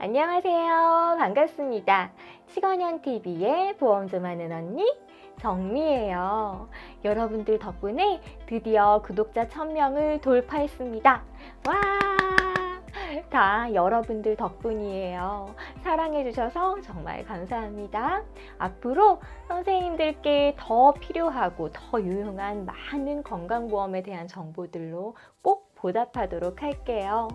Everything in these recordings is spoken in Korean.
안녕하세요. 반갑습니다. 치건현TV의 보험 좀 하는 언니 정미예요. 여러분들 덕분에 드디어 구독자 1000명을 돌파했습니다. 와! 다 여러분들 덕분이에요. 사랑해주셔서 정말 감사합니다. 앞으로 선생님들께 더 필요하고 더 유용한 많은 건강보험에 대한 정보들로 꼭 보답하도록 할게요.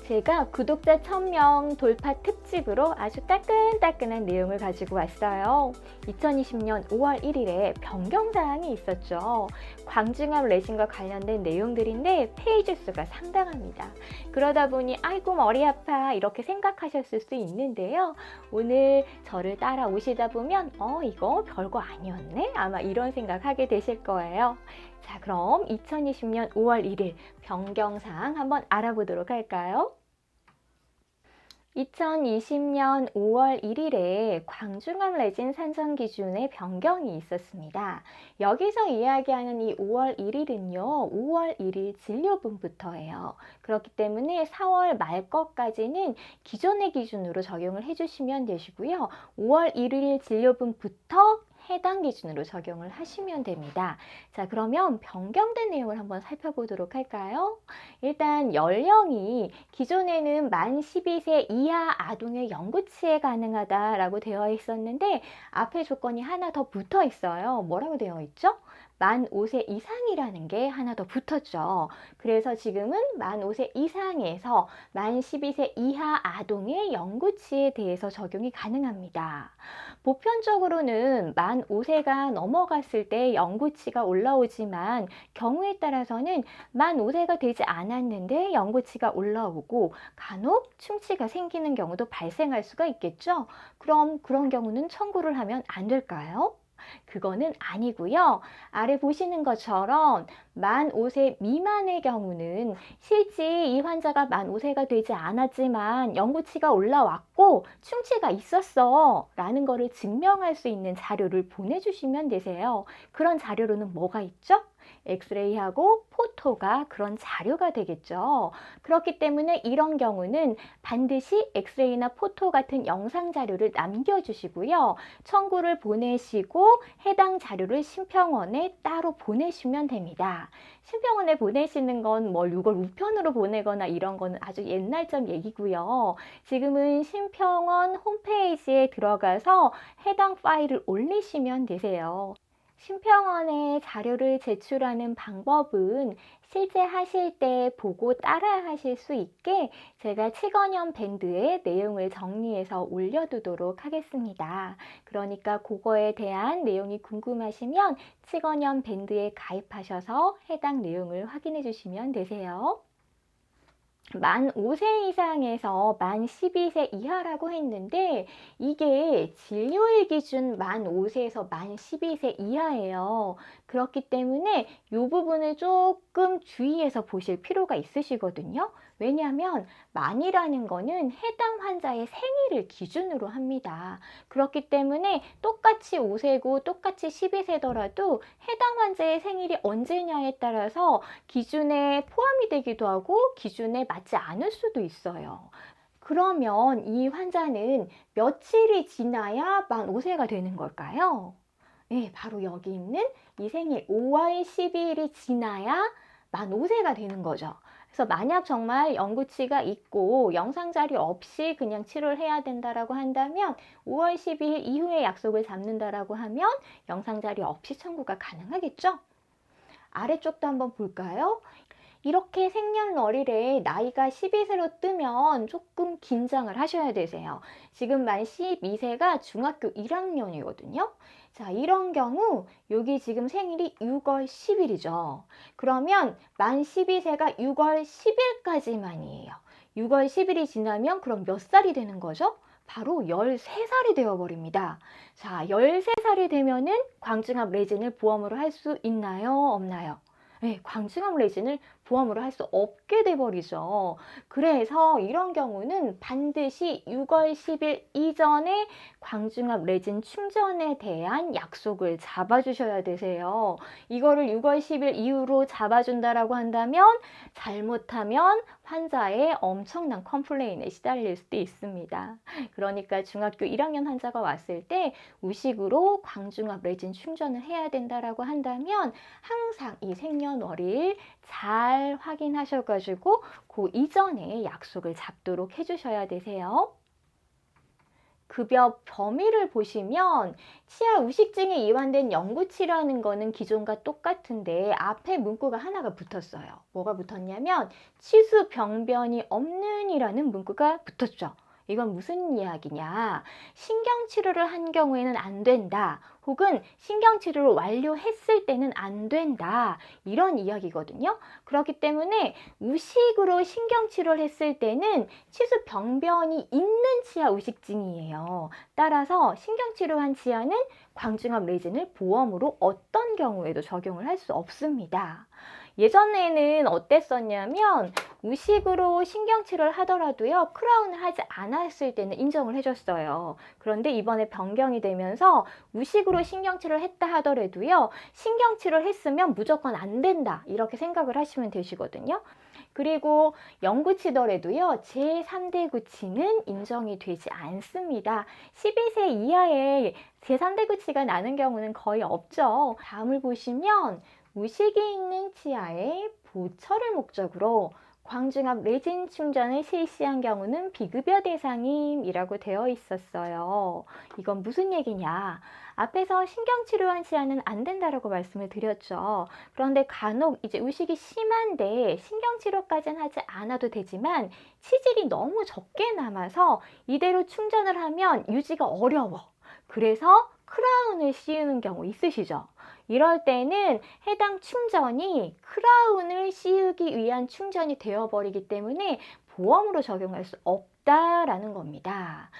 제가 구독자 1000명 돌파 특집으로 아주 따끈따끈한 내용을 가지고 왔어요. 2020년 5월 1일에 변경사항이 있었죠. 광중압 레진과 관련된 내용들인데 페이지 수가 상당합니다. 그러다 보니 아이고 머리 아파 이렇게 생각하셨을 수 있는데요. 오늘 저를 따라오시다 보면 이거 별거 아니었네? 아마 이런 생각하게 되실 거예요. 자, 그럼 2020년 5월 1일 변경사항 한번 알아보도록 할까요? 2020년 5월 1일에 광중압 레진 산정 기준의 변경이 있었습니다. 여기서 이야기하는 이 5월 1일은요, 5월 1일 진료분부터예요. 그렇기 때문에 4월 말 것까지는 기존의 기준으로 적용을 해주시면 되시고요. 5월 1일 진료분부터 해당 기준으로 적용을 하시면 됩니다. 자, 그러면 변경된 내용을 한번 살펴보도록 할까요? 일단 연령이 기존에는 만 12세 이하 아동의 영구치에 가능하다라고 되어 있었는데 앞에 조건이 하나 더 붙어 있어요. 뭐라고 되어 있죠? 만 5세 이상이라는 게 하나 더 붙었죠. 그래서 지금은 만 5세 이상에서 만 12세 이하 아동의 영구치에 대해서 적용이 가능합니다. 보편적으로는 만 5세가 넘어갔을 때 영구치가 올라오지만 경우에 따라서는 만 5세가 되지 않았는데 영구치가 올라오고 간혹 충치가 생기는 경우도 발생할 수가 있겠죠. 그럼 그런 경우는 청구를 하면 안 될까요? 그거는 아니고요. 아래 보시는 것처럼 만 5세 미만의 경우는 실제 이 환자가 만 5세가 되지 않았지만 영구치가 올라왔고 충치가 있었어 라는 거를 증명할 수 있는 자료를 보내주시면 되세요. 그런 자료로는 뭐가 있죠? 엑스레이하고 포토가 그런 자료가 되겠죠. 그렇기 때문에 이런 경우는 반드시 엑스레이나 포토 같은 영상 자료를 남겨주시고요. 청구를 보내시고 해당 자료를 심평원에 따로 보내시면 됩니다. 심평원에 보내시는 건 뭐 6월 우편으로 보내거나 이런 거는 아주 옛날적 얘기고요. 지금은 심평원 홈페이지에 들어가서 해당 파일을 올리시면 되세요. 심평원에 자료를 제출하는 방법은 실제 하실 때 보고 따라 하실 수 있게 제가 치건현 밴드에 내용을 정리해서 올려두도록 하겠습니다. 그러니까 그거에 대한 내용이 궁금하시면 치건현 밴드에 가입하셔서 해당 내용을 확인해 주시면 되세요. 만 5세 이상에서 만 12세 이하라고 했는데 이게 진료일 기준 만 5세에서 만 12세 이하예요. 그렇기 때문에 이 부분을 조금 주의해서 보실 필요가 있으시거든요. 왜냐하면 만이라는 거는 해당 환자의 생일을 기준으로 합니다. 그렇기 때문에 똑같이 5세고 똑같이 12세더라도 해당 환자의 생일이 언제냐에 따라서 기준에 포함이 되기도 하고 기준에 맞지 않을 수도 있어요. 그러면 이 환자는 며칠이 지나야 만 5세가 되는 걸까요? 네, 바로 여기 있는 이 생일 5월 12일이 지나야 만 5세가 되는 거죠. 그래서 만약 정말 영구치가 있고 영상 자료 없이 그냥 치료를 해야 된다라고 한다면 5월 12일 이후에 약속을 잡는다라고 하면 영상 자료 없이 청구가 가능하겠죠? 아래쪽도 한번 볼까요? 이렇게 생년월일에 나이가 12세로 뜨면 조금 긴장을 하셔야 되세요. 지금 만 12세가 중학교 1학년이거든요. 자, 이런 경우 여기 지금 생일이 6월 10일이죠. 그러면 만 12세가 6월 10일까지만이에요. 6월 10일이 지나면 그럼 몇 살이 되는 거죠? 바로 13살이 되어버립니다. 자, 13살이 되면은 광중압 레진을 보험으로 할 수 있나요? 없나요? 네, 광중압 레진을 보험으로 할 수 없게 돼버리죠. 그래서 이런 경우는 반드시 6월 10일 이전에 광중압 레진 충전에 대한 약속을 잡아주셔야 되세요. 이거를 6월 10일 이후로 잡아준다라고 한다면 잘못하면 환자의 엄청난 컴플레인에 시달릴 수도 있습니다. 그러니까 중학교 1학년 환자가 왔을 때 우식으로 광중압 레진 충전을 해야 된다라고 한다면 항상 이 생년월일 잘 확인하셔가지고 그 이전에 약속을 잡도록 해주셔야 되세요. 급여 범위를 보시면 치아 우식증에 이완된 영구치료하는 거는 기존과 똑같은데 앞에 문구가 하나가 붙었어요. 뭐가 붙었냐면 치수 병변이 없는 이라는 문구가 붙었죠. 이건 무슨 이야기냐? 신경치료를 한 경우에는 안 된다. 혹은 신경치료를 완료했을 때는 안 된다. 이런 이야기거든요. 그렇기 때문에 우식으로 신경치료를 했을 때는 치수 병변이 있는 치아 우식증이에요. 따라서 신경치료한 치아는 광중압 레진을 보험으로 어떤 경우에도 적용을 할 수 없습니다. 예전에는 어땠었냐면 우식으로 신경치료를 하더라도요 크라운을 하지 않았을 때는 인정을 해줬어요. 그런데 이번에 변경이 되면서 우식으로 신경치료를 했다 하더라도요 신경치료를 했으면 무조건 안 된다 이렇게 생각을 하시면 되시거든요. 그리고 영구치더라도요 제3대 구치는 인정이 되지 않습니다. 12세 이하의 제3대 구치가 나는 경우는 거의 없죠. 다음을 보시면 우식이 있는 치아의 보철을 목적으로 광중압 레진 충전을 실시한 경우는 비급여 대상임이라고 되어 있었어요. 이건 무슨 얘기냐? 앞에서 신경치료한 치아는 안 된다라고 말씀을 드렸죠. 그런데 간혹 이제 우식이 심한데 신경치료까지는 하지 않아도 되지만 치질이 너무 적게 남아서 이대로 충전을 하면 유지가 어려워. 그래서 크라운을 씌우는 경우 있으시죠? 이럴 때는 해당 충전이 크라운을 씌우기 위한 충전이 되어버리기 때문에 보험으로 적용할 수 없다라는 겁니다.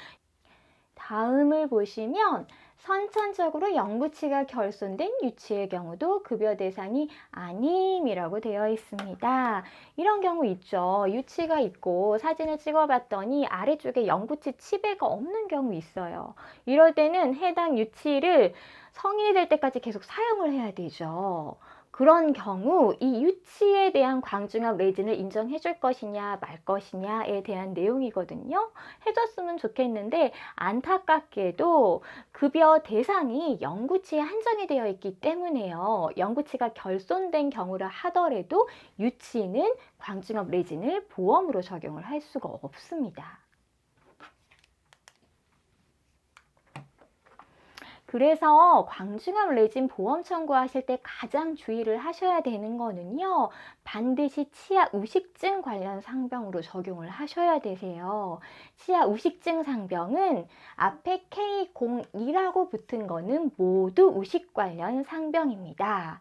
다음을 보시면 선천적으로 영구치가 결손된 유치의 경우도 급여 대상이 아님이라고 되어 있습니다. 이런 경우 있죠. 유치가 있고 사진을 찍어봤더니 아래쪽에 영구치 치배가 없는 경우 있어요. 이럴 때는 해당 유치를 성인이 될 때까지 계속 사용을 해야 되죠. 그런 경우 이 유치에 대한 광중압 레진을 인정해 줄 것이냐 말 것이냐에 대한 내용이거든요. 해줬으면 좋겠는데 안타깝게도 급여 대상이 영구치에 한정이 되어 있기 때문에요. 영구치가 결손된 경우라 하더라도 유치는 광중압 레진을 보험으로 적용을 할 수가 없습니다. 그래서 광중압 레진 보험 청구하실 때 가장 주의를 하셔야 되는 거는요. 반드시 치아 우식증 관련 상병으로 적용을 하셔야 되세요. 치아 우식증 상병은 앞에 K02라고 붙은 거는 모두 우식 관련 상병입니다.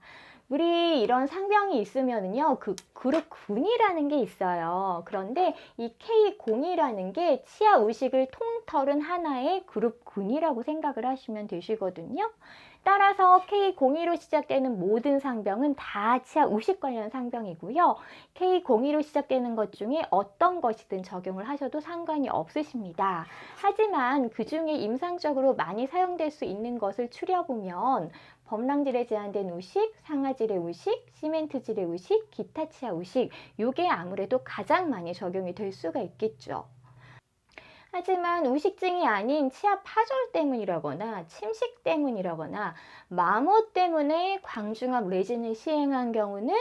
우리 이런 상병이 있으면은요, 그 그룹 군이라는 게 있어요. 그런데 이 K02라는 게 치아 우식을 통틀은 하나의 그룹 군이라고 생각을 하시면 되시거든요. 따라서 K02로 시작되는 모든 상병은 다 치아 우식 관련 상병이고요. K02로 시작되는 것 중에 어떤 것이든 적용을 하셔도 상관이 없으십니다. 하지만 그 중에 임상적으로 많이 사용될 수 있는 것을 추려보면 범랑질에 제한된 우식, 상아질의 우식, 시멘트질의 우식, 기타 치아 우식 이게 아무래도 가장 많이 적용이 될 수가 있겠죠. 하지만 우식증이 아닌 치아 파절 때문이라거나 침식 때문이라거나 마모 때문에 광중압 레진을 시행한 경우는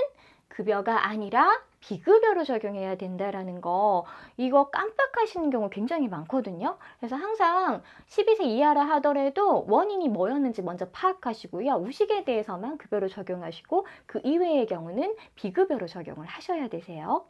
급여가 아니라 비급여로 적용해야 된다라는 거 이거 깜빡하시는 경우 굉장히 많거든요. 그래서 항상 12세 이하라 하더라도 원인이 뭐였는지 먼저 파악하시고요. 우식에 대해서만 급여로 적용하시고 그 이외의 경우는 비급여로 적용을 하셔야 되세요.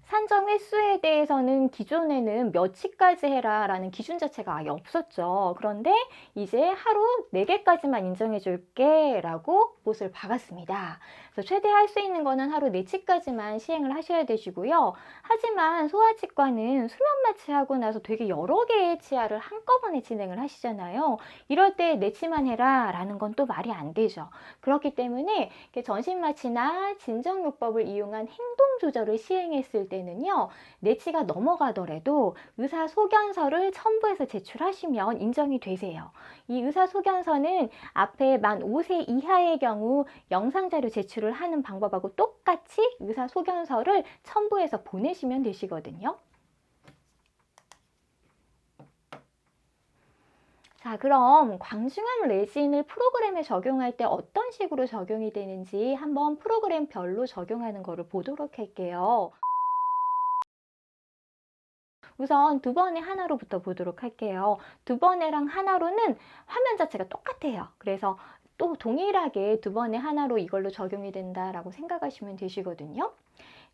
산정 횟수에 대해서는 기존에는 몇치까지 해라 라는 기준 자체가 아예 없었죠. 그런데 이제 하루 4개까지만 인정해 줄게 라고 못을 박았습니다. 그래서 최대 할 수 있는 거는 하루 4치까지만 시행을 하셔야 되시고요. 하지만 소아치과는 수면 마취하고 나서 되게 여러 개의 치아를 한꺼번에 진행을 하시잖아요. 이럴 때 4치만 해라 라는 건 또 말이 안 되죠. 그렇기 때문에 전신 마취나 진정요법을 이용한 행동 조절을 시행했을 때는요, 4치가 넘어가더라도 의사소견서를 첨부해서 제출하시면 인정이 되세요. 이 의사소견서는 앞에 만 5세 이하의 경우 영상자료 제출을 하는 방법하고 똑같이 의사소견서를 첨부해서 보내시면 되시거든요. 자, 그럼 광중암 레진을 프로그램에 적용할 때 어떤 식으로 적용이 되는지 한번 프로그램별로 적용하는 거를 보도록 할게요. 우선 2번에 하나로부터 보도록 할게요. 2번에랑 하나로는 화면 자체가 똑같아요. 그래서 또 동일하게 2번에 하나로 이걸로 적용이 된다라고 생각하시면 되시거든요.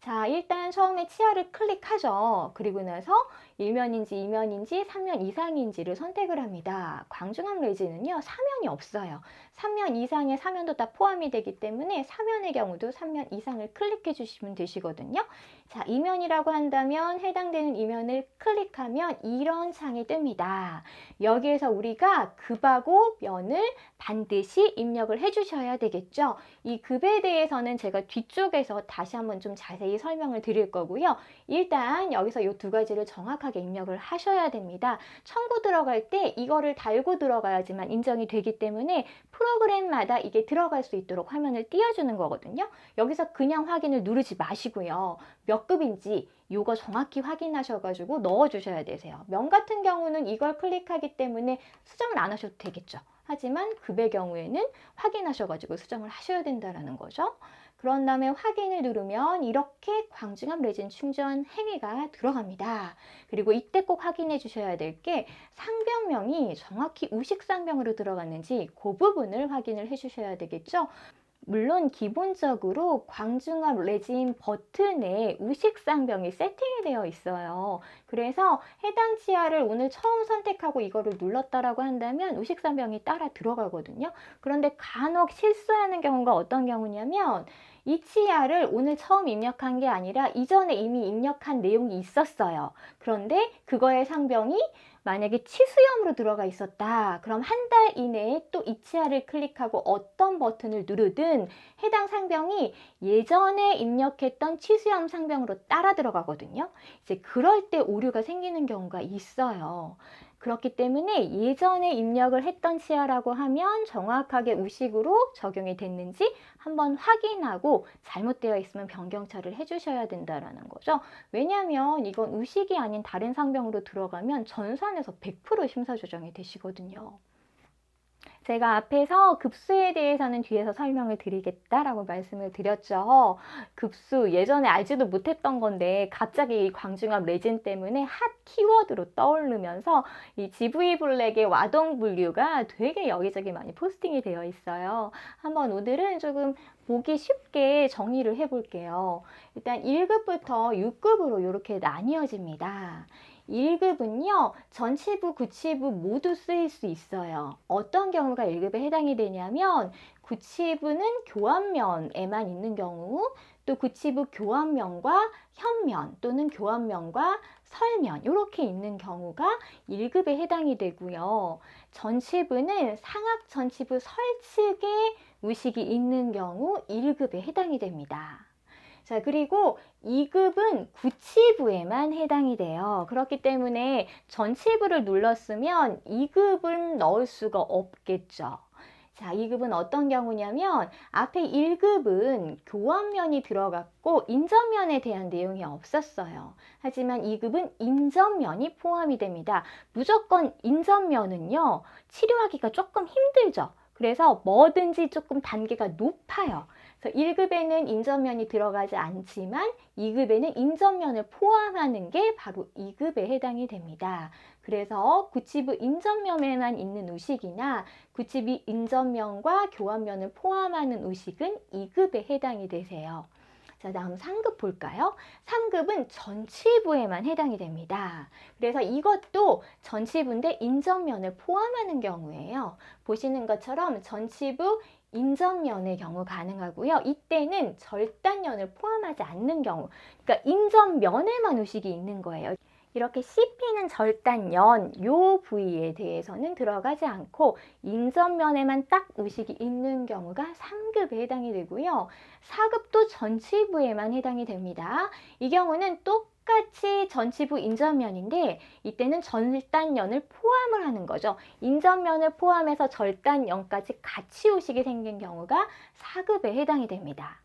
자, 일단 처음에 치아를 클릭하죠. 그리고 나서 1면인지 2면인지 3면 이상인지를 선택을 합니다. 광중암 레진은요, 3면이 없어요. 3면 이상의 3면도 다 포함이 되기 때문에 3면의 경우도 3면 이상을 클릭해 주시면 되시거든요. 자, 2면이라고 한다면 해당되는 2면을 클릭하면 이런 창이 뜹니다. 여기에서 우리가 급하고 면을 반드시 입력을 해 주셔야 되겠죠. 이 급에 대해서는 제가 뒤쪽에서 다시 한번 좀 자세히 설명을 드릴 거고요. 일단 여기서 이 2가지를 정확하게 입력을 하셔야 됩니다. 첨부 들어갈 때 이거를 달고 들어가야지만 인정이 되기 때문에 프로그램마다 이게 들어갈 수 있도록 화면을 띄워주는 거거든요. 여기서 그냥 확인을 누르지 마시고요. 몇 급인지 이거 정확히 확인하셔가지고 넣어주셔야 되세요. 면 같은 경우는 이걸 클릭하기 때문에 수정을 안 하셔도 되겠죠. 하지만 급의 경우에는 확인하셔가지고 수정을 하셔야 된다는 거죠. 그런 다음에 확인을 누르면 이렇게 광중암 레진 충전 행위가 들어갑니다. 그리고 이때 꼭 확인해 주셔야 될 게 상병명이 정확히 우식 상병으로 들어갔는지 그 부분을 확인을 해 주셔야 되겠죠. 물론 기본적으로 광중암 레진 버튼에 우식상병이 세팅이 되어 있어요. 그래서 해당 치아를 오늘 처음 선택하고 이거를 눌렀다라고 한다면 우식상병이 따라 들어가거든요. 그런데 간혹 실수하는 경우가 어떤 경우냐면 이 치아를 오늘 처음 입력한 게 아니라 이전에 이미 입력한 내용이 있었어요. 그런데 그거의 상병이 만약에 치수염으로 들어가 있었다. 그럼 한 달 이내에 또 이 치아를 클릭하고 어떤 버튼을 누르든 해당 상병이 예전에 입력했던 치수염 상병으로 따라 들어가거든요. 이제 그럴 때 오류가 생기는 경우가 있어요. 그렇기 때문에 예전에 입력을 했던 치아라고 하면 정확하게 우식으로 적용이 됐는지 한번 확인하고 잘못되어 있으면 변경 처리를 해주셔야 된다는 거죠. 왜냐하면 이건 우식이 아닌 다른 상병으로 들어가면 전산에서 100% 심사 조정이 되시거든요. 제가 앞에서 급수에 대해서는 뒤에서 설명을 드리겠다라고 말씀을 드렸죠. 급수 예전에 알지도 못했던 건데 갑자기 광중암 레진 때문에 핫 키워드로 떠오르면서 이 GV 블랙의 와동 분류가 되게 여기저기 많이 포스팅이 되어 있어요. 한번 오늘은 조금 보기 쉽게 정리를 해볼게요. 일단 1급부터 6급으로 이렇게 나뉘어집니다. 1급은요, 전치부, 구치부 모두 쓰일 수 있어요. 어떤 경우가 1급에 해당이 되냐면, 구치부는 교환면에만 있는 경우, 또 구치부 교환면과 현면 또는 교환면과 설면 이렇게 있는 경우가 1급에 해당이 되고요. 전치부는 상악 전치부 설측에 우식이 있는 경우 1급에 해당이 됩니다. 자, 그리고 2급은 구치부에만 해당이 돼요. 그렇기 때문에 전치부를 눌렀으면 2급은 넣을 수가 없겠죠. 자, 2급은 어떤 경우냐면 앞에 1급은 교환면이 들어갔고 인전면에 대한 내용이 없었어요. 하지만 2급은 인전면이 포함이 됩니다. 무조건 인전면은요, 치료하기가 조금 힘들죠. 그래서 뭐든지 조금 단계가 높아요. 그래서 1급에는 인전면이 들어가지 않지만 2급에는 인전면을 포함하는 게 바로 2급에 해당이 됩니다. 그래서 구치부 인전면에만 있는 우식이나 구치부 인전면과 교환면을 포함하는 우식은 2급에 해당이 되세요. 자, 다음 3급 볼까요? 3급은 전치부에만 해당이 됩니다. 그래서 이것도 전치부인데 인전면을 포함하는 경우예요. 보시는 것처럼 전치부 인접면의 경우 가능하고요. 이때는 절단면을 포함하지 않는 경우, 그러니까 인접면에만 우식이 있는 거예요. 이렇게 씹히는 절단연 요 부위에 대해서는 들어가지 않고 인접면에만 딱 우식이 있는 경우가 3급에 해당이 되고요. 4급도 전치부에만 해당이 됩니다. 이 경우는 똑같이 전치부 인접면인데 이때는 절단연을 포함을 하는 거죠. 인접면을 포함해서 절단연까지 같이 우식이 생긴 경우가 4급에 해당이 됩니다.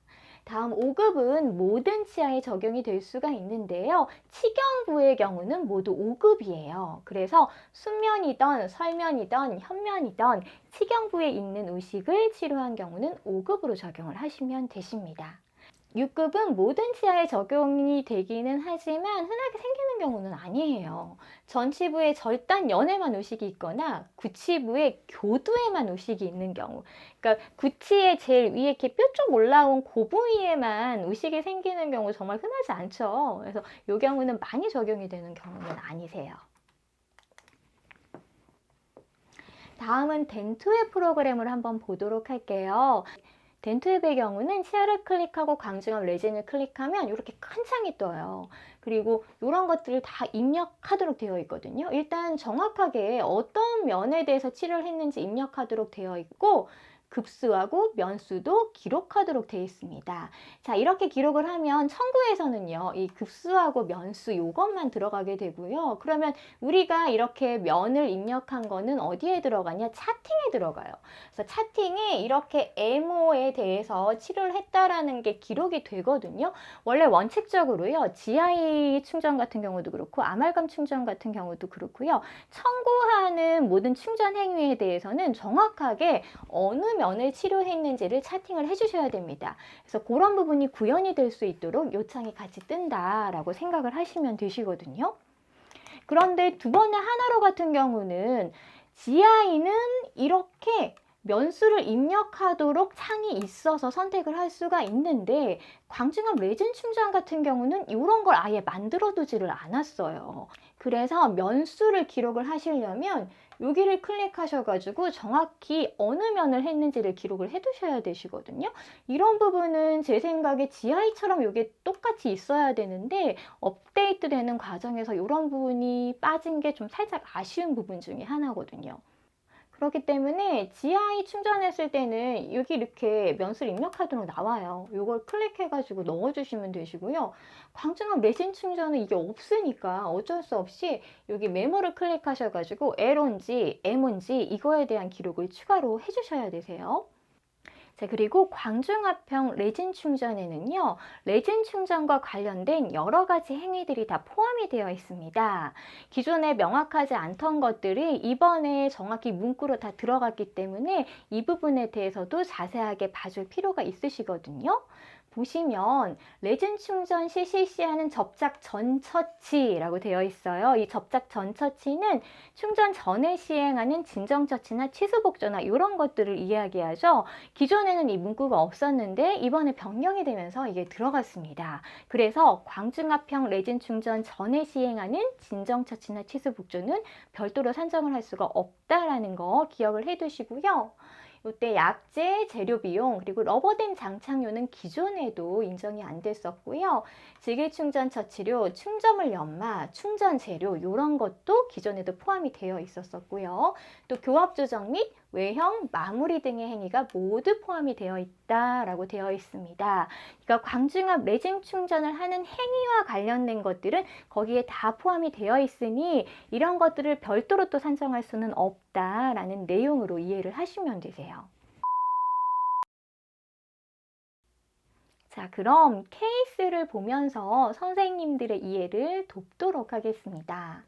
다음 5급은 모든 치아에 적용이 될 수가 있는데요. 치경부의 경우는 모두 5급이에요. 그래서 순면이던 설면이던 현면이던 치경부에 있는 우식을 치료한 경우는 5급으로 적용을 하시면 되십니다. 6급은 모든 치아에 적용이 되기는 하지만 흔하게 생기는 경우는 아니에요. 전치부에 절단연에만 우식이 있거나 구치부에 교두에만 우식이 있는 경우, 그러니까 구치의 제일 위에 이렇게 뼈 쪽 올라온 그 부위에만 우식이 생기는 경우 정말 흔하지 않죠. 그래서 이 경우는 많이 적용이 되는 경우는 아니세요. 다음은 덴트웹 프로그램을 한번 보도록 할게요. 덴트웹의 경우는 치아를 클릭하고 광증압 레진을 클릭하면 이렇게 큰 창이 떠요. 그리고 이런 것들을 다 입력하도록 되어 있거든요. 일단 정확하게 어떤 면에 대해서 치료를 했는지 입력하도록 되어 있고 급수하고 면수도 기록하도록 되어 있습니다. 자, 이렇게 기록을 하면 청구에서는요, 이 급수하고 면수 요것만 들어가게 되고요. 그러면 우리가 이렇게 면을 입력한 거는 어디에 들어가냐? 차팅에 들어가요. 그래서 차팅에 이렇게 MO에 대해서 치료를 했다라는 게 기록이 되거든요. 원래 원칙적으로요, GI 충전 같은 경우도 그렇고 아말감 충전 같은 경우도 그렇고요. 청구하는 모든 충전 행위에 대해서는 정확하게 어느 면을 치료했는지를 차팅을 해주셔야 됩니다. 그래서 그런 부분이 구현이 될 수 있도록 요청이 같이 뜬다라고 생각을 하시면 되시거든요. 그런데 두 번의 하나로 같은 경우는 GI는 이렇게 면수를 입력하도록 창이 있어서 선택을 할 수가 있는데 광증압 레진 충전 같은 경우는 이런 걸 아예 만들어 두지를 않았어요. 그래서 면수를 기록을 하시려면 여기를 클릭하셔가지고 정확히 어느 면을 했는지를 기록을 해 두셔야 되시거든요. 이런 부분은 제 생각에 GI처럼 이게 똑같이 있어야 되는데 업데이트 되는 과정에서 이런 부분이 빠진 게 좀 살짝 아쉬운 부분 중에 하나거든요. 그렇기 때문에 GI 충전했을 때는 여기 이렇게 면수를 입력하도록 나와요. 이걸 클릭해가지고 넣어주시면 되시고요. 광증압 레진 충전은 이게 없으니까 어쩔 수 없이 여기 메모를 클릭하셔가지고 L온지 M온지 이거에 대한 기록을 추가로 해주셔야 되세요. 자, 그리고 광중압형 레진 충전에는요, 레진 충전과 관련된 여러 가지 행위들이 다 포함이 되어 있습니다. 기존에 명확하지 않던 것들이 이번에 정확히 문구로 다 들어갔기 때문에 이 부분에 대해서도 자세하게 봐줄 필요가 있으시거든요. 보시면 레진 충전 시 실시하는 접착 전 처치라고 되어 있어요. 이 접착 전 처치는 충전 전에 시행하는 진정 처치나 취소 복조나 이런 것들을 이야기하죠. 기존에는 이 문구가 없었는데 이번에 변경이 되면서 이게 들어갔습니다. 그래서 광중압형 레진 충전 전에 시행하는 진정 처치나 취소 복조는 별도로 산정을 할 수가 없다라는 거 기억을 해 두시고요. 이때 약재, 재료 비용, 그리고 러버댐 장착료는 기존에도 인정이 안 됐었고요. 직일충전 처치료, 충전물 연마, 충전 재료 이런 것도 기존에도 포함이 되어 있었고요. 또 교합 조정 및 외형, 마무리 등의 행위가 모두 포함이 되어 있다라고 되어 있습니다. 그러니까 광중압 레진 충전을 하는 행위와 관련된 것들은 거기에 다 포함이 되어 있으니 이런 것들을 별도로 또 산정할 수는 없다라는 내용으로 이해를 하시면 되세요. 자, 그럼 케이스를 보면서 선생님들의 이해를 돕도록 하겠습니다.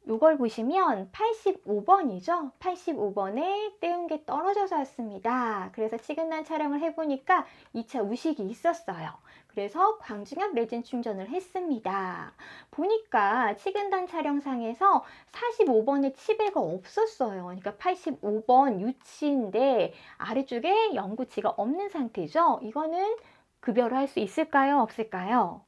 이걸 보시면 85번이죠. 85번에 떼운 게 떨어져서 왔습니다. 그래서 치근단 촬영을 해보니까 2차 우식이 있었어요. 그래서 광중압 레진 충전을 했습니다. 보니까 치근단 촬영상에서 45번에 치배가 없었어요. 그러니까 85번 유치인데 아래쪽에 영구치가 없는 상태죠. 이거는 급여를 할 수 있을까요? 없을까요?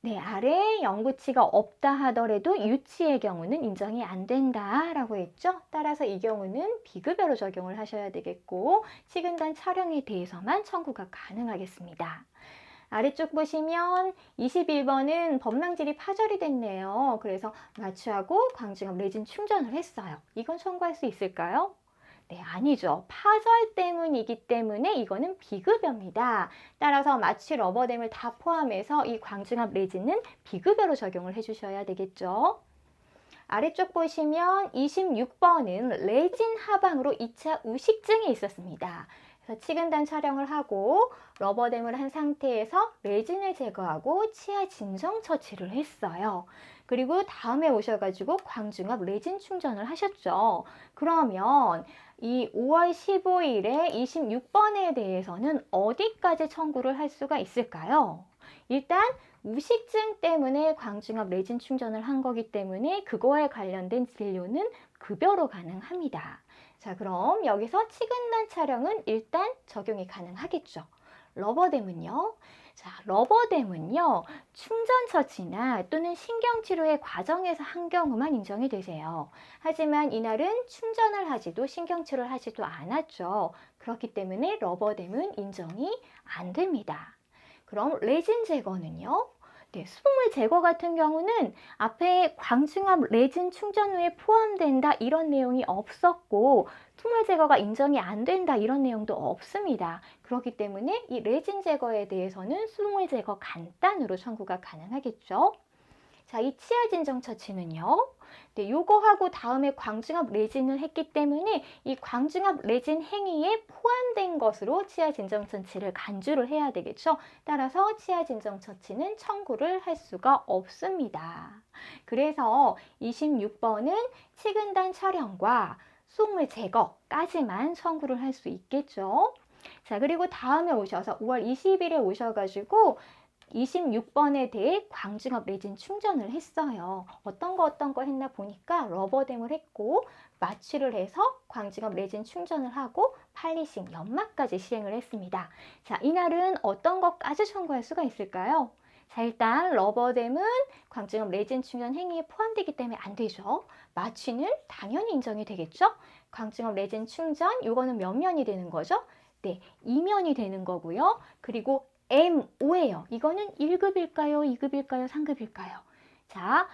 네, 아래에 영구치가 없다 하더라도 유치의 경우는 인정이 안 된다라고 했죠. 따라서 이 경우는 비급여로 적용을 하셔야 되겠고 시근단 촬영에 대해서만 청구가 가능하겠습니다. 아래쪽 보시면 21번은 범랑질이 파절이 됐네요. 그래서 마취하고 광중압 레진 충전을 했어요. 이건 청구할 수 있을까요? 네, 아니죠. 파절 때문이기 때문에 이거는 비급여입니다. 따라서 마취 러버댐을 다 포함해서 이 광중압 레진은 비급여로 적용을 해주셔야 되겠죠. 아래쪽 보시면 26번은 레진 하방으로 2차 우식증이 있었습니다. 그래서 치근단 촬영을 하고 러버댐을 한 상태에서 레진을 제거하고 치아 진정 처치를 했어요. 그리고 다음에 오셔가지고 광중압 레진 충전을 하셨죠. 그러면 이 5월 15일에 26번에 대해서는 어디까지 청구를 할 수가 있을까요? 일단 우식증 때문에 광중압 레진 충전을 한 거기 때문에 그거에 관련된 진료는 급여로 가능합니다. 자, 그럼 여기서 치근단 촬영은 일단 적용이 가능하겠죠. 러버댐은요? 자, 러버댐은요, 충전 처치나 또는 신경치료의 과정에서 한 경우만 인정이 되세요. 하지만 이날은 충전을 하지도 신경치료를 하지도 않았죠. 그렇기 때문에 러버댐은 인정이 안 됩니다. 그럼 레진 제거는요? 네, 수돗물 제거 같은 경우는 앞에 광중압 레진 충전 후에 포함된다 이런 내용이 없었고 수돗물 제거가 인정이 안 된다 이런 내용도 없습니다. 그렇기 때문에 이 레진 제거에 대해서는 수돗물 제거 간단으로 청구가 가능하겠죠. 자, 이 치아 진정 처치는요. 네, 요거 하고 다음에 광중압 레진을 했기 때문에 이 광중압 레진 행위에 포함된 것으로 치아 진정 처치를 간주를 해야 되겠죠. 따라서 치아 진정 처치는 청구를 할 수가 없습니다. 그래서 26번은 치근단 촬영과 수돗물 제거까지만 청구를 할 수 있겠죠. 자, 그리고 다음에 오셔서 5월 20일에 오셔가지고 26번에 대해 광중압 레진 충전을 했어요. 어떤 거 했나 보니까 러버댐을 했고 마취를 해서 광중압 레진 충전을 하고 팔리싱, 연마까지 시행을 했습니다. 자, 이날은 어떤 것까지 청구할 수가 있을까요? 자, 일단 러버댐은 광중압 레진 충전 행위에 포함되기 때문에 안 되죠. 마취는 당연히 인정이 되겠죠. 광중압 레진 충전, 이거는 몇 면이 되는 거죠? 네, 2면이 되는 거고요. 그리고 M5예요. 이거는 1급일까요? 2급일까요? 3급일까요? 자,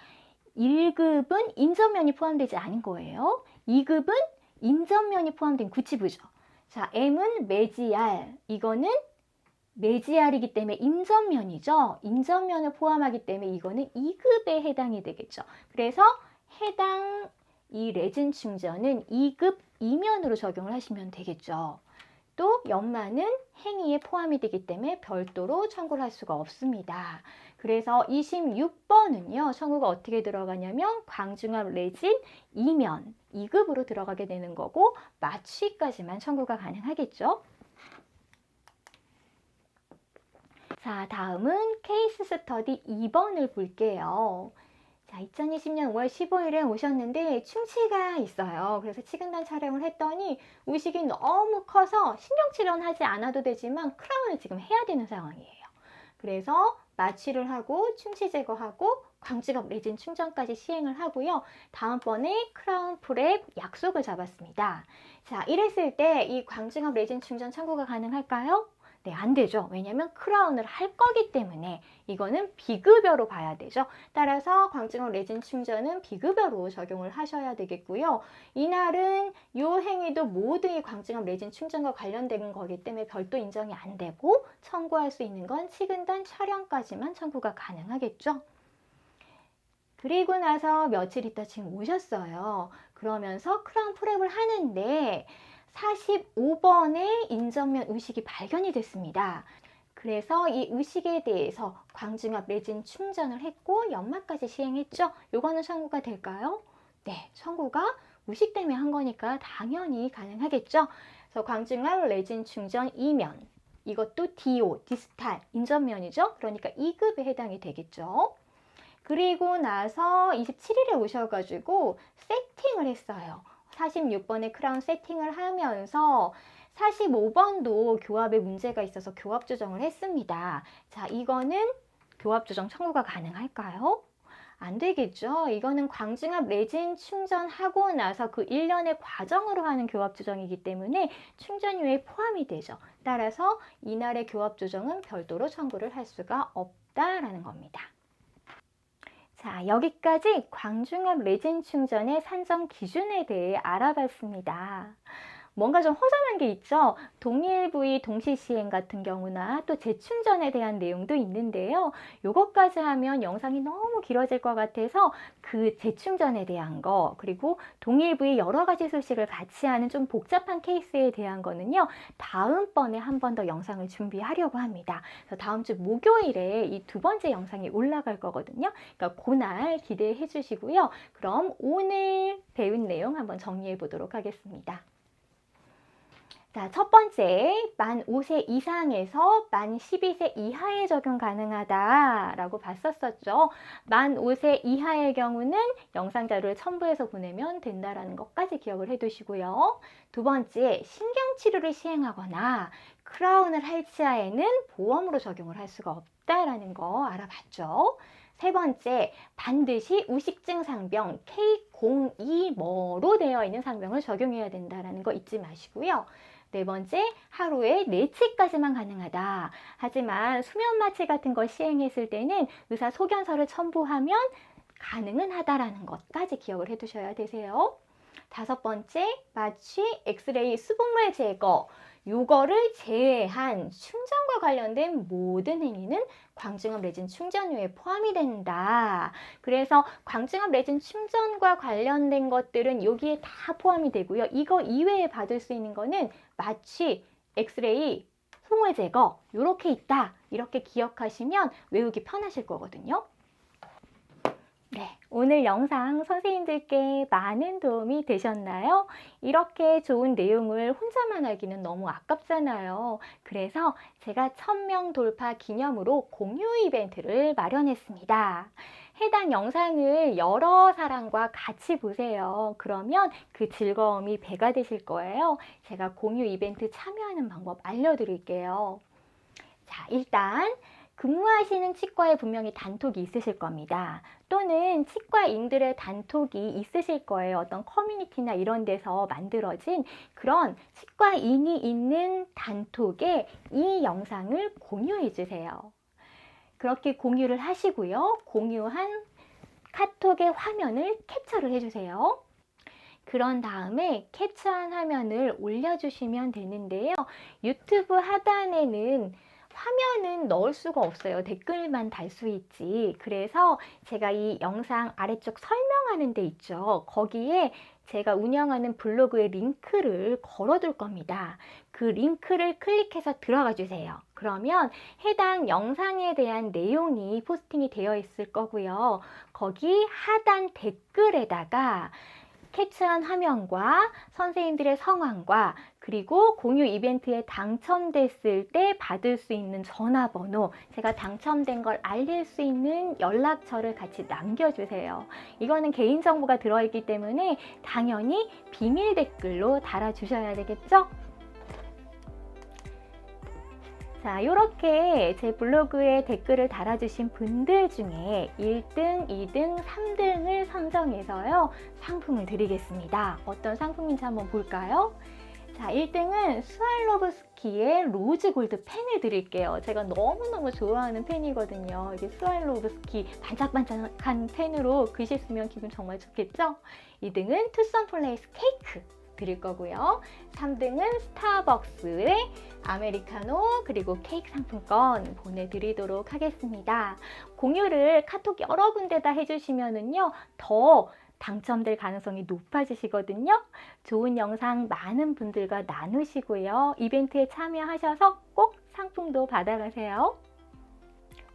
1급은 인전면이 포함되지 않은 거예요. 2급은 인전면이 포함된 구치부죠. 자, M은 메지알. 이거는 메지알이기 때문에 인전면이죠. 인전면을 포함하기 때문에 이거는 2급에 해당이 되겠죠. 그래서 해당 이 레진 충전은 2급 이면으로 적용을 하시면 되겠죠. 또 연마는 행위에 포함이 되기 때문에 별도로 청구를 할 수가 없습니다. 그래서 26번은요. 청구가 어떻게 들어가냐면 광중압 레진 2면 2급으로 들어가게 되는 거고 마취까지만 청구가 가능하겠죠. 자, 다음은 케이스 스터디 2번을 볼게요. 자, 2020년 5월 15일에 오셨는데 충치가 있어요. 그래서 치근단 촬영을 했더니 우식이 너무 커서 신경치료는 하지 않아도 되지만 크라운을 지금 해야 되는 상황이에요. 그래서 마취를 하고 충치 제거하고 광중압 레진 충전까지 시행을 하고요. 다음번에 크라운 프랩 약속을 잡았습니다. 자, 이랬을 때 이 광중압 레진 충전 청구가 가능할까요? 네, 안 되죠. 왜냐하면 크라운을 할 거기 때문에 이거는 비급여로 봐야 되죠. 따라서 광중압 레진 충전은 비급여로 적용을 하셔야 되겠고요. 이날은 이 행위도 모두 이 광중압 레진 충전과 관련된 거기 때문에 별도 인정이 안 되고 청구할 수 있는 건 치근단 촬영까지만 청구가 가능하겠죠. 그리고 나서 며칠 있다 지금 오셨어요. 그러면서 크라운 프랩을 하는데 45번에 인전면 의식이 발견이 됐습니다. 그래서 이 의식에 대해서 광중압 레진 충전을 했고 연마까지 시행했죠. 요거는 청구가 될까요? 네, 청구가 의식 때문에 한 거니까 당연히 가능하겠죠. 그래서 광중압 레진 충전 2면 이것도 DO, 디스탈, 인전면이죠. 그러니까 2급에 해당이 되겠죠. 그리고 나서 27일에 오셔가지고 세팅을 했어요. 46번에 크라운 세팅을 하면서 45번도 교합에 문제가 있어서 교합 조정을 했습니다. 자, 이거는 교합 조정 청구가 가능할까요? 안 되겠죠. 이거는 광중압 레진 충전하고 나서 그 일련의 과정으로 하는 교합 조정이기 때문에 충전료에 포함이 되죠. 따라서 이날의 교합 조정은 별도로 청구를 할 수가 없다라는 겁니다. 자, 여기까지 광중압 레진 충전의 산정 기준에 대해 알아봤습니다. 뭔가 좀 허전한 게 있죠. 동일 부위 동시 시행 같은 경우나 또 재충전에 대한 내용도 있는데요. 요것까지 하면 영상이 너무 길어질 것 같아서 그 재충전에 대한 거, 그리고 동일 부위 여러 가지 소식을 같이 하는 좀 복잡한 케이스에 대한 거는요, 다음번에 한 번 더 영상을 준비하려고 합니다. 그래서 다음 주 목요일에 이 두 번째 영상이 올라갈 거거든요. 그러니까 그날 기대해 주시고요. 그럼 오늘 배운 내용 한번 정리해 보도록 하겠습니다. 자, 첫 번째, 만 5세 이상에서 만 12세 이하에 적용 가능하다라고 봤었죠. 만 5세 이하의 경우는 영상 자료를 첨부해서 보내면 된다라는 것까지 기억을 해두시고요. 두 번째, 신경치료를 시행하거나 크라운을 할 시에는 보험으로 적용을 할 수가 없다라는 거 알아봤죠. 세 번째, 반드시 우식증 상병 K02뭐로 되어 있는 상병을 적용해야 된다는 거 잊지 마시고요. 네 번째, 하루에 4치까지만 가능하다. 하지만 수면 마취 같은 걸 시행했을 때는 의사 소견서를 첨부하면 가능은 하다라는 것까지 기억을 해두셔야 되세요. 다섯 번째, 마취, 엑스레이, 수분물 제거. 요거를 제외한 충전과 관련된 모든 행위는 광중압 레진 충전료에 포함이 된다. 그래서 광중압 레진 충전과 관련된 것들은 여기에 다 포함이 되고요. 이거 이외에 받을 수 있는 거는 마취, 엑스레이, 수분물 제거 요렇게 있다. 이렇게 기억하시면 외우기 편하실 거거든요. 네, 오늘 영상 선생님들께 많은 도움이 되셨나요? 이렇게 좋은 내용을 혼자만 하기는 너무 아깝잖아요. 그래서 제가 1000명 돌파 기념으로 공유 이벤트를 마련했습니다. 해당 영상을 여러 사람과 같이 보세요. 그러면 그 즐거움이 배가 되실 거예요. 제가 공유 이벤트 참여하는 방법 알려드릴게요. 자, 일단 근무하시는 치과에 분명히 단톡이 있으실 겁니다. 또는 치과인들의 단톡이 있으실 거예요. 어떤 커뮤니티나 이런 데서 만들어진 그런 치과인이 있는 단톡에 이 영상을 공유해 주세요. 그렇게 공유를 하시고요. 공유한 카톡의 화면을 캡처를 해주세요. 그런 다음에 캡처한 화면을 올려주시면 되는데요. 유튜브 하단에는 화면은 넣을 수가 없어요. 댓글만 달 수 있지. 그래서 제가 이 영상 아래쪽 설명하는 데 있죠. 거기에 제가 운영하는 블로그의 링크를 걸어둘 겁니다. 그 링크를 클릭해서 들어가 주세요. 그러면 해당 영상에 대한 내용이 포스팅이 되어 있을 거고요. 거기 하단 댓글에다가 캡처한 화면과 선생님들의 성함과 그리고 공유 이벤트에 당첨됐을 때 받을 수 있는 전화번호, 제가 당첨된 걸 알릴 수 있는 연락처를 같이 남겨주세요. 이거는 개인정보가 들어있기 때문에 당연히 비밀 댓글로 달아주셔야 되겠죠? 자, 이렇게 제 블로그에 댓글을 달아주신 분들 중에 1등, 2등, 3등을 선정해서요, 상품을 드리겠습니다. 어떤 상품인지 한번 볼까요? 자, 1등은 스왈로브스키의 로즈 골드 펜을 드릴게요. 제가 너무너무 좋아하는 펜이거든요. 이게 스왈로브스키 반짝반짝한 펜으로 글씨 쓰면 기분 정말 좋겠죠? 2등은 투썸 플레이스 케이크 드릴 거고요. 3등은 스타벅스의 아메리카노 그리고 케이크 상품권 보내드리도록 하겠습니다. 공유를 카톡 여러 군데다 해주시면은요, 더 당첨될 가능성이 높아지시거든요. 좋은 영상 많은 분들과 나누시고요. 이벤트에 참여하셔서 꼭 상품도 받아가세요.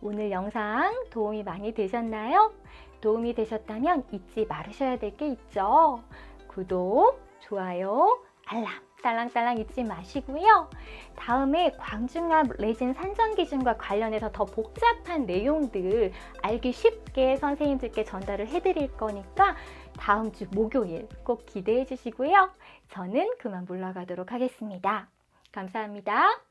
오늘 영상 도움이 많이 되셨나요? 도움이 되셨다면 잊지 말으셔야 될 게 있죠. 구독, 좋아요, 알람 딸랑딸랑 잊지 마시고요. 다음에 광중압 레진 산정 기준과 관련해서 더 복잡한 내용들 알기 쉽게 선생님들께 전달을 해드릴 거니까 다음 주 목요일 꼭 기대해 주시고요. 저는 그만 물러가도록 하겠습니다. 감사합니다.